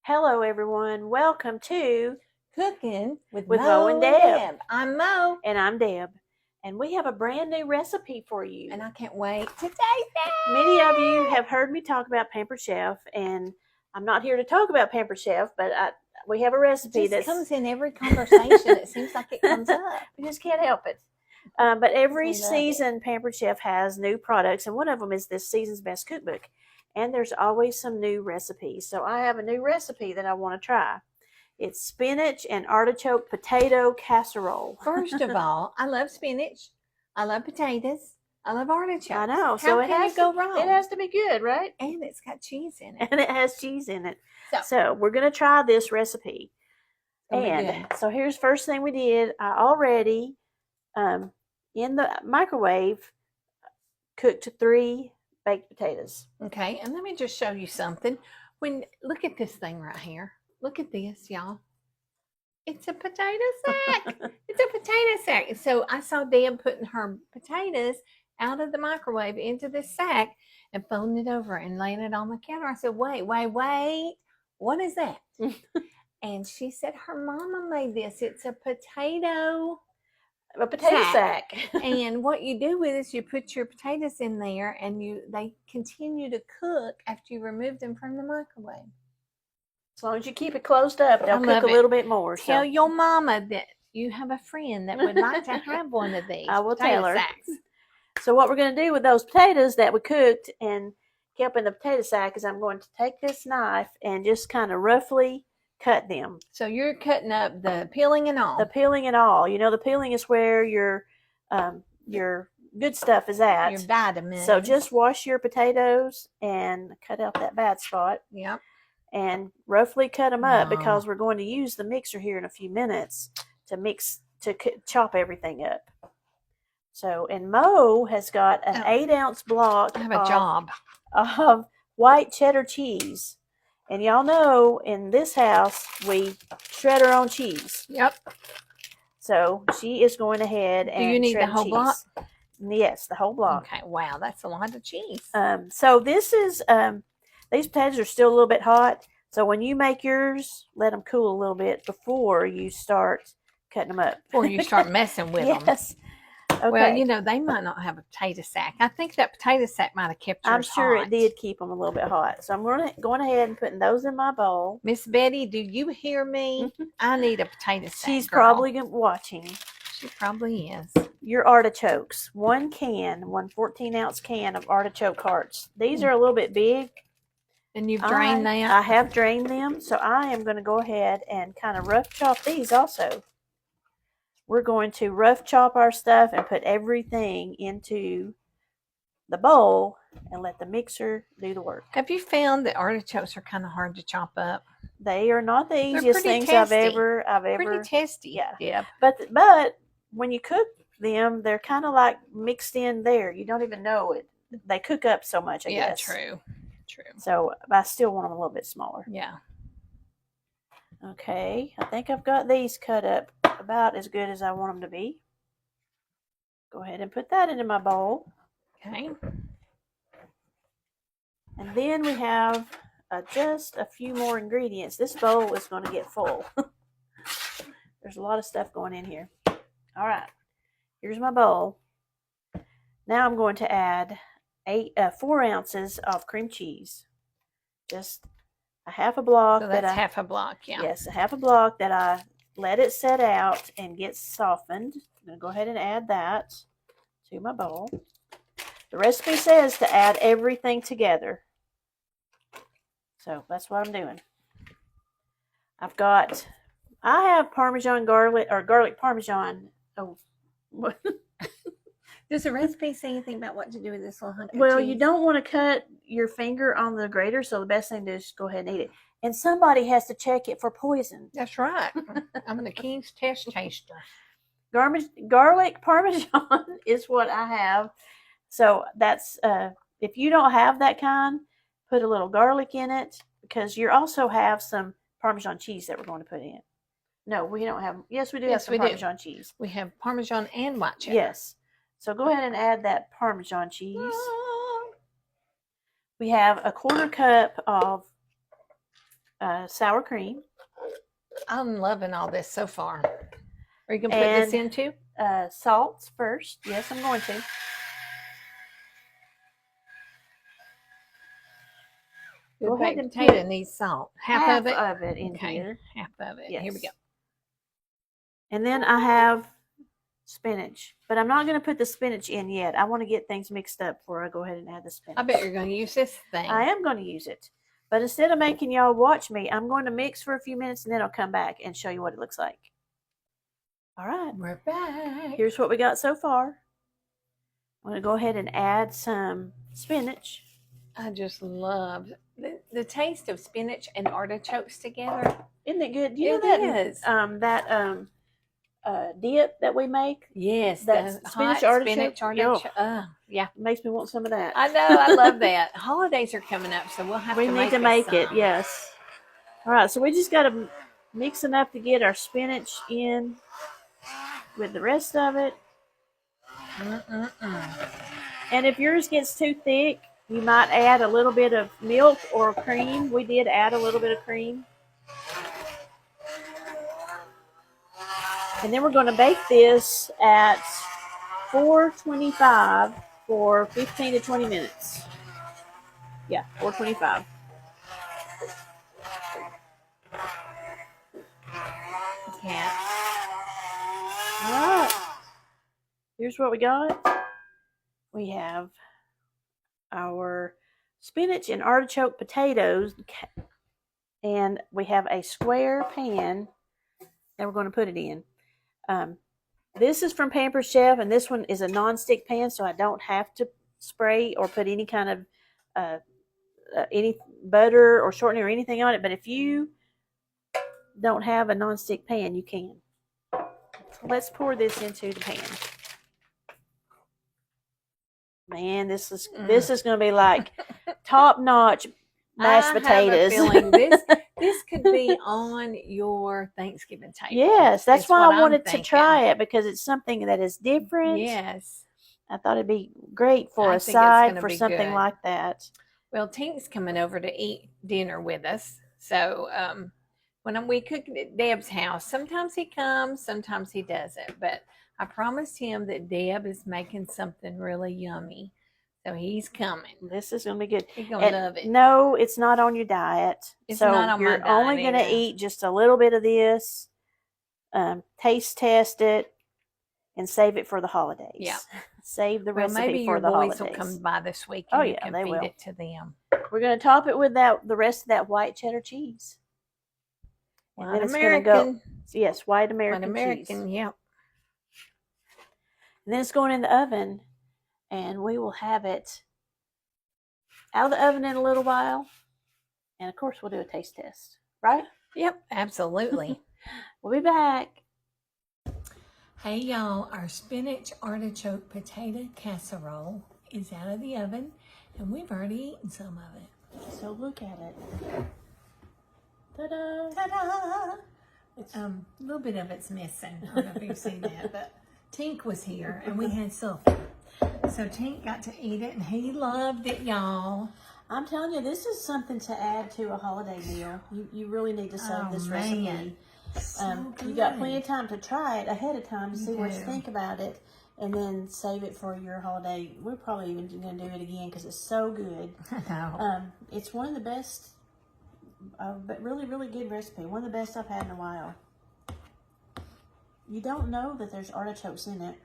Hello, everyone. Welcome to Cooking with Mo and Deb. I'm Mo. And I'm Deb. And we have a brand new recipe for you. And I can't wait to taste it. Many of you have heard me talk about Pampered Chef, and I'm not here to talk about Pampered Chef, but we have a recipe that comes in every conversation. It seems like it comes up. We just can't help it. But every season, Pampered Chef has new products, and one of them is this season's best cookbook. And there's always some new recipes. So I have a new recipe that I want to try. It's spinach and artichoke potato casserole. First of all, I love spinach. I love potatoes. I love artichokes. I know. So it has to go wrong. It has to be good, right? And it's got cheese in it. And it has cheese in it. So we're going to try this recipe. And so here's the first thing we did. I already, in the microwave, cooked 3 baked potatoes. Okay, and let me just show you something. Look at this thing right here. Look at this, y'all. It's a potato sack. It's a potato sack. So I saw Deb putting her potatoes out of the microwave into this sack and folding it over and laying it on the counter. I said, wait. What is that? And she said her mama made this. It's a potato sack. And what you do with it is you put your potatoes in there and they continue to cook after you remove them from the microwave. As long as you keep it closed up, they'll cook a little bit more. Tell your mama that you have a friend that would like to have one of these. I will tell her. Sacks. So what we're going to do with those potatoes that we cooked and kept in the potato sack is I'm going to take this knife and just kind of roughly cut them. So you're cutting up the peeling and all. The peeling and all. You know, the peeling is where your good stuff is at. Your vitamins. So just wash your potatoes and cut out that bad spot. Yep. And roughly cut them up because we're going to use the mixer here in a few minutes to chop everything up. So, and Mo has got an 8-ounce block I have a job of white cheddar cheese. And y'all know in this house, we shred our own cheese. Yep. So she is going ahead and do you need shred the whole cheese. Block? Yes, the whole block. Okay, wow, that's a lot of cheese. So this is, these potatoes are still a little bit hot. So when you make yours, let them cool a little bit before you start cutting them up. Before you start messing with them. Yes. Okay. Well, you know, they might not have a potato sack. I think that potato sack might have kept yours I'm sure hot. It did keep them a little bit hot. So I'm going ahead and putting those in my bowl. Miss Betty, do you hear me? I need a potato sack. She's probably watching. She probably is. Your artichokes. 1 14-ounce can of artichoke hearts. These are a little bit big. And you've drained them? I have drained them. So I am going to go ahead and kind of rough chop these also. We're going to rough chop our stuff and put everything into the bowl and let the mixer do the work. Have you found that artichokes are kind of hard to chop up? They are not the easiest things I've ever. Pretty testy. Yeah. But when you cook them, they're kind of like mixed in there. You don't even know it. They cook up so much, I guess. Yeah, true. So I still want them a little bit smaller. Yeah. Okay, I think I've got these cut up about as good as I want them to be. Go ahead and put that into my bowl. Okay. And then we have just a few more ingredients. This bowl is going to get full. There's a lot of stuff going in here. All right, here's my bowl. Now I'm going to add 4 ounces of cream cheese. Just a half a block. So that's half a block, yeah. Yes, a half a block that I let it set out and get softened. I'm going to go ahead and add that to my bowl. The recipe says to add everything together. So that's what I'm doing. I have Parmesan garlic, or garlic Parmesan. Oh, what? Does the recipe say anything about what to do with this little hunk of Well, cheese? you don't want to cut your finger on the grater, so the best thing to do is just go ahead and eat it. And somebody has to check it for poison. That's right. I'm the king's test taster. Garlic Parmesan is what I have. So that's, if you don't have that kind, put a little garlic in it, because you also have some Parmesan cheese that we're going to put in. No, we don't have. Yes, we do have some Parmesan cheese. We have Parmesan and white cheddar. Yes. So go ahead and add that Parmesan cheese. We have a 1/4 cup of sour cream. I'm loving all this so far. Are you going to put this in too? Salt first. Yes, I'm going to. The Go ahead baked and potato put needs salt. half of it in Okay, here. half of it. Yes. Here we go. And then I have spinach. But I'm not going to put the spinach in yet. I want to get things mixed up before I go ahead and add the spinach. I bet you're going to use this thing. I am going to use it. But instead of making y'all watch me, I'm going to mix for a few minutes and then I'll come back and show you what it looks like. All right. We're back. Here's what we got so far. I'm going to go ahead and add some spinach. I just love the taste of spinach and artichokes together. Isn't it good? You It know that is. dip that we make? Yes, That the spinach hot artichoke? spinach artichoke. Yeah, Makes me want some of that. I know. I love that. Holidays are coming up, so we'll have We to need make to make it, some. yes. All right, so we just got to mix enough to get our spinach in with the rest of it. And if yours gets too thick, you might add a little bit of milk or cream. We did add a little bit of cream. And then we're going to bake this at 425 for 15 to 20 minutes. Yeah, 425. Yeah. All right. Here's what we got. We have our spinach and artichoke potatoes, and we have a square pan that we're going to put it in. This is from Pampered Chef, and this one is a non-stick pan, so I don't have to spray or put any kind of any butter or shortening or anything on it. But if you don't have a non-stick pan, you can. So let's pour this into the pan. Man, this is going to be like top-notch mashed potatoes. I have a feeling this could be on your Thanksgiving table. Yes, that's why I wanted to try it, because it's something that is different. Yes. I thought it'd be great for a side for something like that. Well, Tink's coming over to eat dinner with us. So when we cook at Deb's house, sometimes he comes, sometimes he doesn't. But I promised him that Deb is making something really yummy. So he's coming. This is going to be good. He's going to love it. No, it's not on your diet. It's not on my diet. You're only going to eat just a little bit of this, taste test it, and save it for the holidays. Yeah. Save the recipe for the holidays. Maybe your boys will come by this week and you can feed it to them. We're going to top it with the rest of that white cheddar cheese. White American. Yes, white American cheese. Yeah. And then it's going in the oven, and we will have it out of the oven in a little while. And of course, we'll do a taste test, right? Yep, absolutely. We'll be back. Hey y'all, our spinach artichoke potato casserole is out of the oven, and we've already eaten some of it. So look at it. Ta-da! Ta-da! A little bit of it's missing. I don't know if you've seen that, but Tink was here and we had supper. So Tink got to eat it and he loved it, y'all. I'm telling you, this is something to add to a holiday meal. You really need to save this recipe. You got plenty of time to try it ahead of time to see what you think about it, and then save it for your holiday. We're probably even going to do it again because it's so good. I know. It's one of the best, but really, really good recipe. One of the best I've had in a while. You don't know that there's artichokes in it.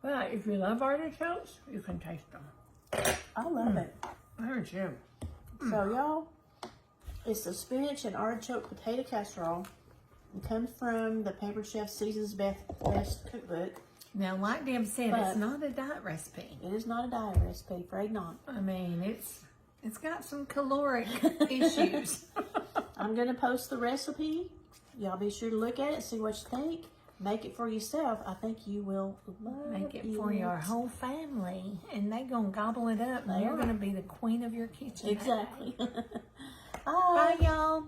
But if you love artichokes, you can taste them. I love it. I do too. So y'all, it's the spinach and artichoke potato casserole. It comes from the Pampered Chef Season's Best Cookbook. Now, like Deb said, it's not a diet recipe. It is not a diet recipe, afraid not. I mean, it's got some caloric issues. I'm going to post the recipe. Y'all be sure to look at it, see what you think. Make it for yourself. I think you will love it. Make it for your whole family, and they're going to gobble it up, and you're going to be the queen of your kitchen. Exactly. Bye, y'all.